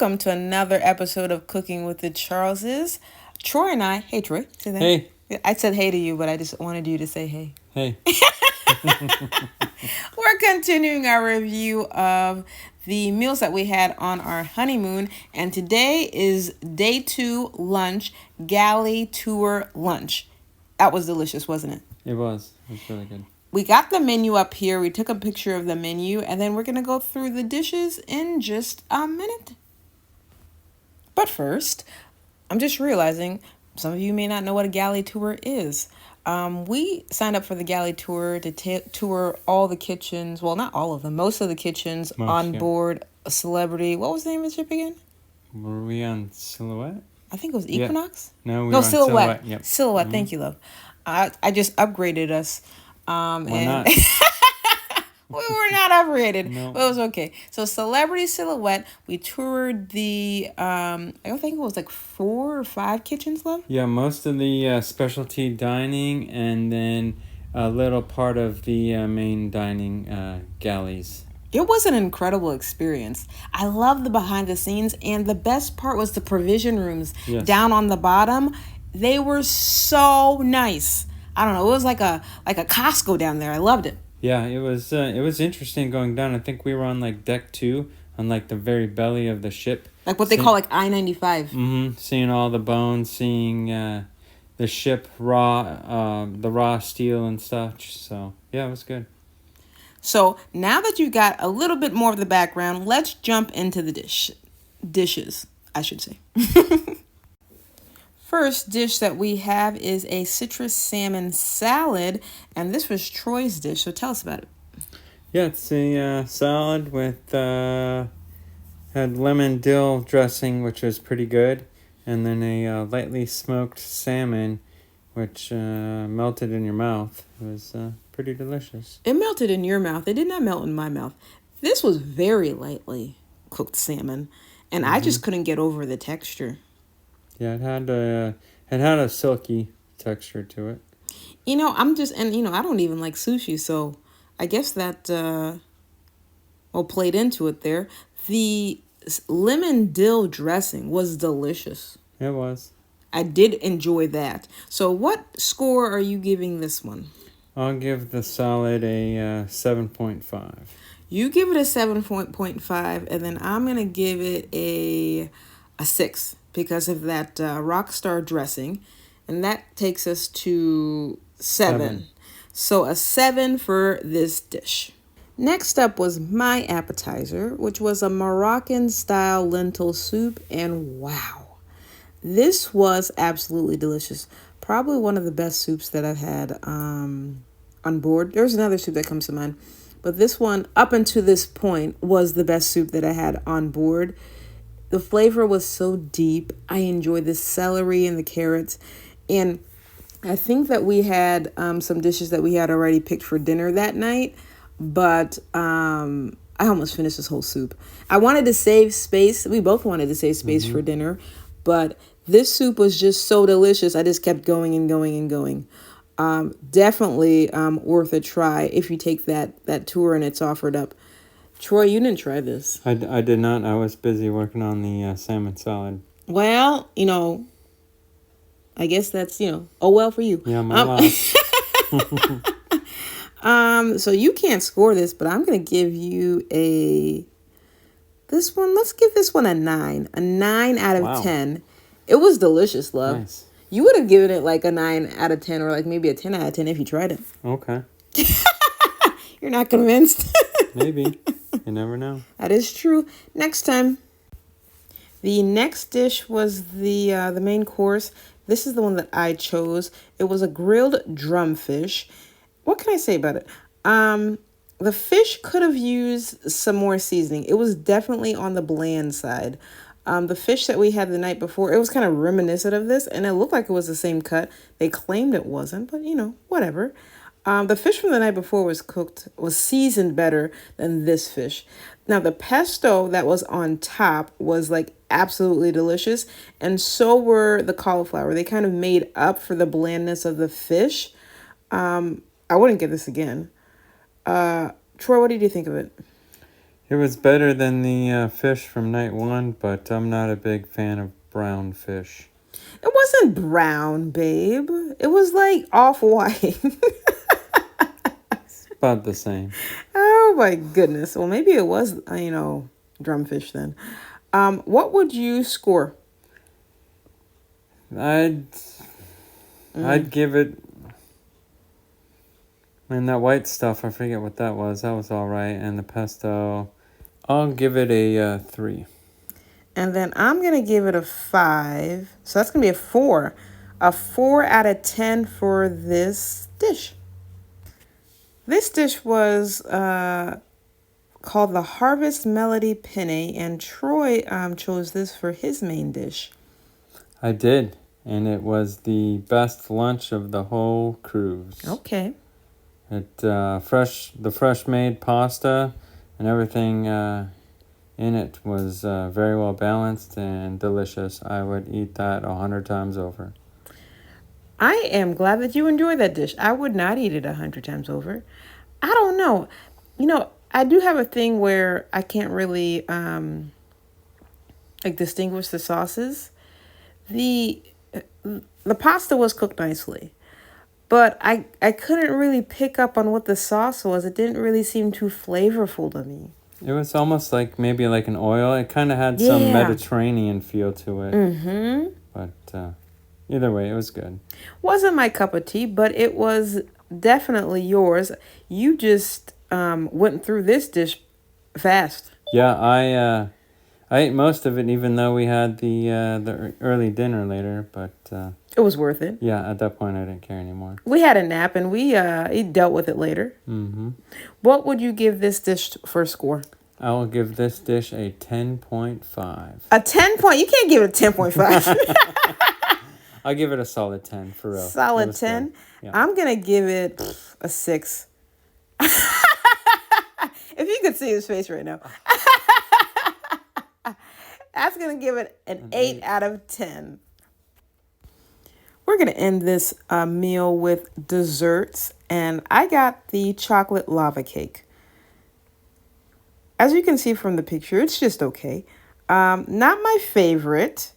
Welcome to another episode of Cooking with the Charleses. Troy and I, hey Troy, say that. Hey. I said hey to you, but I just wanted you to say hey. Hey. We're continuing our review of the meals that we had on our honeymoon, and today is day 2 lunch, Galley tour lunch. That was delicious, wasn't it? It was really good. We got the menu up here. We took a picture of the menu, and then we're going to go through the dishes in just a minute. But first, I'm just realizing some of you may not know what a galley tour is. We signed up for the galley tour to tour all the kitchens. Well, not all of them. Most of the kitchens on board a Celebrity. What was the name of the ship again? Were we on Silhouette? I think it was Equinox. Yeah. No, we were on Silhouette. Yep. Silhouette. Mm-hmm. Thank you, love. I just upgraded us. Why not? We were not upgraded, No. but it was okay. So Celebrity Silhouette, we toured the, I don't think it was like 4 or 5 kitchens, love? Yeah, most of the specialty dining and then a little part of the main dining galleys. It was an incredible experience. I love the behind the scenes, and the best part was the provision rooms down on the bottom. They were so nice. I don't know, it was like a Costco down there. I loved it. Yeah, it was interesting going down. I think we were on like deck 2 on like the very belly of the ship. Like what they call like I-95. Mm-hmm. Seeing all the bones, seeing the ship raw, the raw steel and stuff. So yeah, it was good. So now that you got a little bit more of the background, let's jump into the dishes, I should say. First dish that we have is a citrus salmon salad, and this was Troy's dish, so tell us about it. Yeah, it's a salad with had lemon dill dressing, which was pretty good, and then a lightly smoked salmon, which melted in your mouth. It was pretty delicious. It melted in your mouth. It did not melt in my mouth. This was very lightly cooked salmon, and I just couldn't get over the texture. Yeah, it had a silky texture to it. I don't even like sushi, so I guess that played into it there. The lemon dill dressing was delicious. It was. I did enjoy that. So what score are you giving this one? I'll give the salad a 7.5. You give it a 7.5, and then I'm going to give it a 6. Because of that Rockstar dressing. And that takes us to 7. So a 7 for this dish. Next up was my appetizer, which was a Moroccan-style lentil soup. And wow, this was absolutely delicious. Probably one of the best soups that I've had on board. There's another soup that comes to mind. But this one, up until this point, was the best soup that I had on board. The flavor was so deep. I enjoyed the celery and the carrots. And I think that we had some dishes that we had already picked for dinner that night. But I almost finished this whole soup. I wanted to save space. We both wanted to save space for dinner. But this soup was just so delicious. I just kept going and going and going. Definitely worth a try if you take that tour and it's offered up. Troy, you didn't try this. I did not. I was busy working on the salmon salad. Well, I guess that's, oh well for you. Yeah, my loss. So you can't score this, but I'm going to give you let's give this one a 9. A 9 out of 10. It was delicious, love. Nice. You would have given it like a 9 out of 10 or like maybe a 10 out of 10 if you tried it. Okay. You're not convinced? Maybe. You never know. That is true. Next time. The next dish was the main course. This is the one that I chose. It was a grilled drumfish. What can I say about it? The fish could have used some more seasoning. It was definitely on the bland side. The fish that we had the night before, it was kind of reminiscent of this, and it looked like it was the same cut. They claimed it wasn't, but whatever. The fish from the night before was seasoned better than this fish. Now, the pesto that was on top was like absolutely delicious, and so were the cauliflower. They kind of made up for the blandness of the fish. I wouldn't get this again. Troy, what did you think of it? It was better than the fish from night one, but I'm not a big fan of brown fish. It wasn't brown, babe. It was like off-white. About the same. Oh my goodness. Well, maybe it was, drumfish then. What would you score? I'd give it. And that white stuff, I forget what that was. That was all right. And the pesto, I'll give it a 3. And then I'm going to give it a 5. So that's going to be a 4. A 4 out of 10 for this dish. This dish was called the Harvest Melody Penne, and Troy chose this for his main dish. I did, and it was the best lunch of the whole cruise. Okay. The fresh made pasta and everything in it was very well balanced and delicious. I would eat that 100 times over. I am glad that you enjoyed that dish. I would not eat it 100 times over. I don't know. I do have a thing where I can't really distinguish the sauces. The pasta was cooked nicely, but I couldn't really pick up on what the sauce was. It didn't really seem too flavorful to me. It was almost like maybe like an oil. It kind of had some Mediterranean feel to it. Mm-hmm. But either way, it was good. Wasn't my cup of tea, but it was definitely yours. You just went through this dish fast. Yeah, I ate most of it, even though we had the early dinner later. But it was worth it. Yeah, at that point, I didn't care anymore. We had a nap, and we dealt with it later. Mm-hmm. What would you give this dish for a score? I will give this dish a 10.5. A 10 point? You can't give it a 10.5. I'll give it a solid 10, for real. Solid 10? Yeah. I'm going to give it a 6. If you could see his face right now. That's going to give it an 8 out of 10. We're going to end this meal with desserts. And I got the chocolate lava cake. As you can see from the picture, it's just okay. Not my favorite.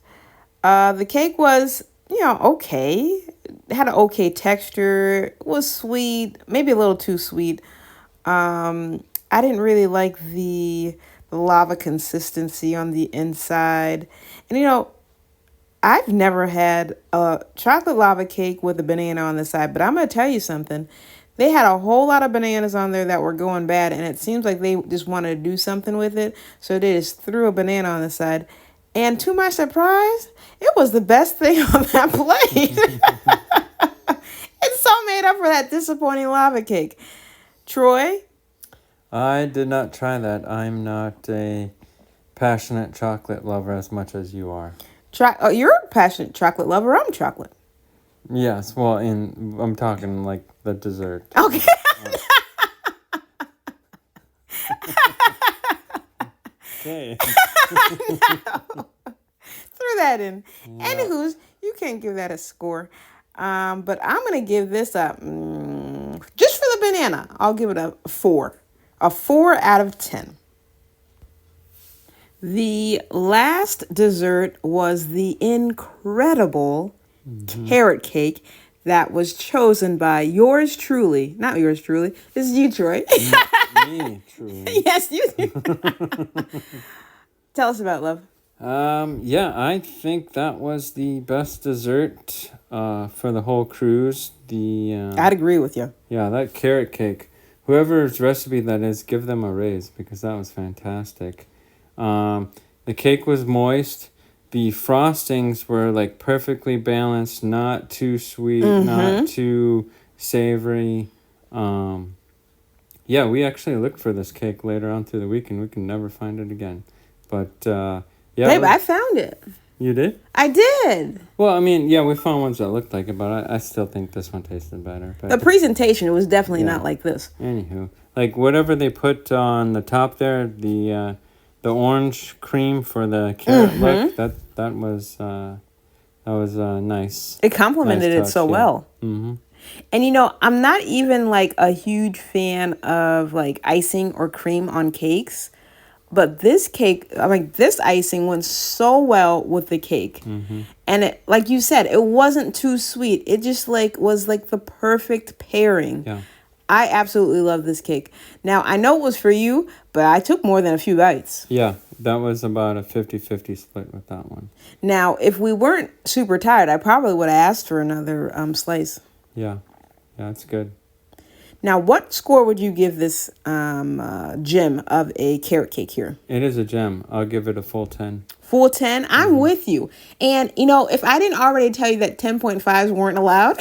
The cake was, okay. It had an okay texture. It was sweet, maybe a little too sweet. I didn't really like the lava consistency on the inside. And, I've never had a chocolate lava cake with a banana on the side, but I'm going to tell you something. They had a whole lot of bananas on there that were going bad, and it seems like they just wanted to do something with it, so they just threw a banana on the side. And to my surprise, it was the best thing on that plate. It so made up for that disappointing lava cake. Troy? I did not try that. I'm not a passionate chocolate lover as much as you are. You're a passionate chocolate lover. I'm chocolate. Yes, well, I'm talking like the dessert. Okay. Okay. No. Threw that in. Yeah. Anywho's, you can't give that a score. But I'm going to give this a, just for the banana, I'll give it a 4. A 4 out of 10. The last dessert was the incredible carrot cake that was chosen by yours truly. Not yours truly. This is you, Troy. Me, truly. Yes, you do. Tell us about it, love. Yeah, I think that was the best dessert for the whole cruise. I'd agree with you. Yeah, that carrot cake. Whoever's recipe that is, give them a raise because that was fantastic. The cake was moist. The frostings were like perfectly balanced, not too sweet, not too savory. Yeah, we actually looked for this cake later on through the week and we can never find it again. But yeah, babe, I found it. You did? I did. Well, I mean, yeah, we found ones that looked like it, but I still think this one tasted better. But the presentation was definitely not like this. Anywho, like whatever they put on the top there, the orange cream for the carrot look, that was nice. It complemented it so well. Mm-hmm. And I'm not even like a huge fan of like icing or cream on cakes. But this cake, I mean, this icing went so well with the cake. And it, like you said, it wasn't too sweet. It just like was like the perfect pairing. Yeah. I absolutely love this cake. Now, I know it was for you, but I took more than a few bites. Yeah, that was about a 50-50 split with that one. Now, if we weren't super tired, I probably would have asked for another slice. Yeah, it's good. Now, what score would you give this gem of a carrot cake here? It is a gem. I'll give it a full 10. Full 10? I'm with you. And, you know, if I didn't already tell you that 10.5s weren't allowed...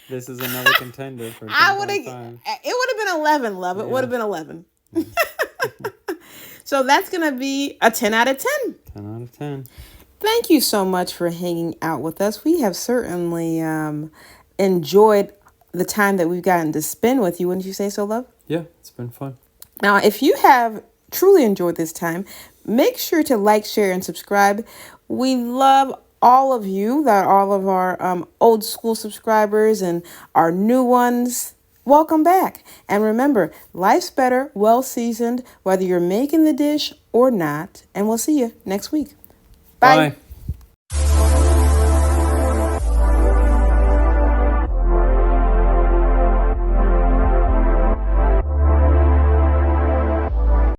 This is another contender for 10.5. It would have been 11, love. It would have been 11. So that's going to be a 10 out of 10. 10 out of 10. Thank you so much for hanging out with us. We have certainly enjoyed the time that we've gotten to spend with you. Wouldn't you say so, love? Yeah, it's been fun. Now, if you have truly enjoyed this time, make sure to like, share, and subscribe. We love all of you, that all of our old school subscribers and our new ones. Welcome back. And remember, life's better, well seasoned, whether you're making the dish or not. And we'll see you next week. Bye. Bye.